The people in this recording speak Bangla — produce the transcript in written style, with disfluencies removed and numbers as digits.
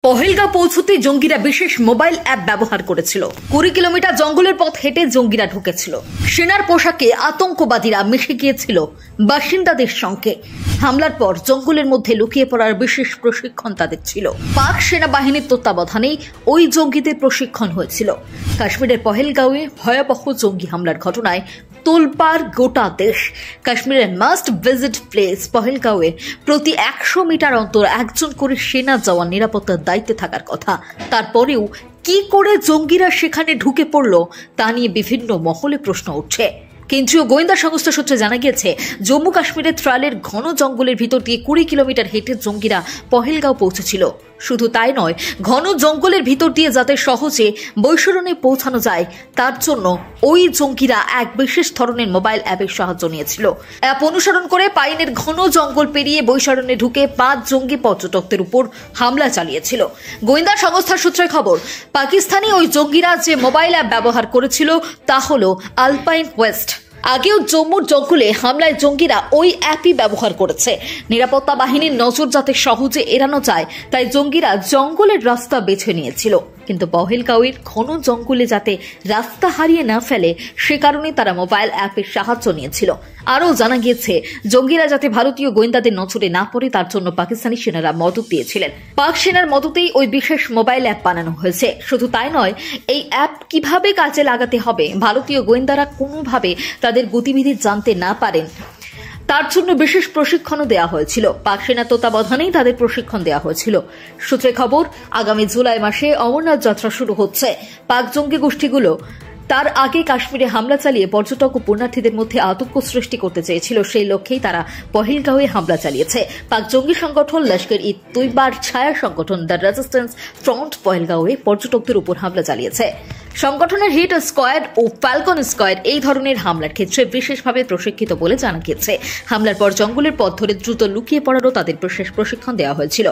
পহেলগাঁও পৌঁছতে জঙ্গিরা বিশেষ মোবাইল অ্যাপ ব্যবহার করেছিল। 20 কিলোমিটার জঙ্গলের পথ হেঁটে জঙ্গিরা ঢুকেছিল। সেনার পোশাকে আতঙ্কবাদীরা মিশে গিয়েছিল বাসিন্দাদের সঙ্গে। হামলার পর জঙ্গলের মধ্যে লুকিয়ে পড়ার বিশেষ প্রশিক্ষণ তাদের ছিল। পাক সেনাবাহিনীর তত্ত্বাবধানেই ওই জঙ্গিদের প্রশিক্ষণ হয়েছিল। কাশ্মীরের পহেলগাঁওয়ে ভয়াবহ জঙ্গি হামলার ঘটনায় তোলপাড় গোটা দেশ। কাশ্মীরের মাস্ট ভিজিট প্লেস পহেলগাঁওয়ে প্রতি 100 মিটার অন্তর একজন করে সেনা জওয়ান নিরাপত্তার দায়িত্বে থাকার কথা। তারপরেও কি করে জঙ্গিরা সেখানে ঢুকে পড়ল তা নিয়ে বিভিন্ন মহলে প্রশ্ন উঠছে। কেন্দ্রীয় গোয়েন্দা সংস্থা সূত্রে জানা গিয়েছে, জম্মু কাশ্মীরের ত্রালের ঘন জঙ্গলের ভিতর দিয়ে 20 কিলোমিটার হেঁটে জঙ্গিরা পহেলগাঁও পৌঁছেছিল। শুধু তাই নয়, ঘন জঙ্গলের ভিতর দিয়ে যাতে সহজে বৈশরণে পৌঁছানো যায় তার জন্য ওই জঙ্গিরা এক বিশেষ ধরনের মোবাইল অ্যাপের সাহায্য নিয়েছিল। অ্যাপ অনুসরণ করে পাইনের ঘন জঙ্গল পেরিয়ে বৈশরণে ঢুকে 5 জঙ্গি পর্যটকদের উপর হামলা চালিয়েছিল। গোয়েন্দা সংস্থার সূত্রে খবর, পাকিস্তানি ওই জঙ্গিরা যে মোবাইল অ্যাপ ব্যবহার করেছিল তা হল আলপাইন ওয়েস্ট। আগেও জম্মুর জঙ্গলে হামলায় জঙ্গিরা ওই অ্যাপই ব্যবহার করেছে। নিরাপত্তা বাহিনীর নজর যাতে সহজে এড়ানো যায় তাই জঙ্গিরা জঙ্গলের রাস্তা বেছে নিয়েছিল। কিন্তু পহেলগাঁওয়ের ঘন জঙ্গলে যাতে রাস্তা হারিয়ে না ফেলে সে কারণে তারা মোবাইল অ্যাপের সাহায্য নিয়েছিল। আরও জানা গিয়েছে, জঙ্গিরা যাতে ভারতীয় গোয়েন্দাদের নজরে না পড়ে তার জন্য পাকিস্তানি সেনারা মদত দিয়েছিলেন। পাক সেনার মদতেই ওই বিশেষ মোবাইল অ্যাপ বানানো হয়েছে। শুধু তাই নয়, এই অ্যাপ কিভাবে কাজে লাগাতে হবে ভারতীয় গোয়েন্দারা কোনোভাবে তাদের গতিবিধি জানতে না পারেন তার জন্য বিশেষ প্রশিক্ষণও দেওয়া হয়েছিল। পাক সেনার তত্ত্বাবধানেই তাদের প্রশিক্ষণ দেওয়া হয়েছিল। সূত্রে খবর, আগামী জুলাই মাসে অমরনাথ যাত্রা শুরু হচ্ছে। পাক জঙ্গি গোষ্ঠীগুলো তার আগে কাশ্মীরে হামলা চালিয়ে পর্যটক ও পুণ্যার্থীদের মধ্যে আতঙ্ক সৃষ্টি করতে চেয়েছিল। সেই লক্ষ্যেই তারা পহেলগাঁওয়ে হামলা চালিয়েছে। পাক জঙ্গি সংগঠন লস্কর-ই-তৈবার ছায়া সংগঠন দ্য রেজিস্ট্যান্স ফ্রন্ট পহেলগাঁওয়ে পর্যটকদের উপর হামলা চালিয়েছে। সংগঠনের হিট স্কোয়াড ও ফ্যালকন স্কোয়াড এই ধরনের হামলার ক্ষেত্রে বিশেষভাবে প্রশিক্ষিত বলে জানা গিয়েছে। হামলার পর জঙ্গলের পথ ধরে দ্রুত লুকিয়ে পড়ারও তাদের বিশেষ প্রশিক্ষণ দেওয়া হয়েছিল।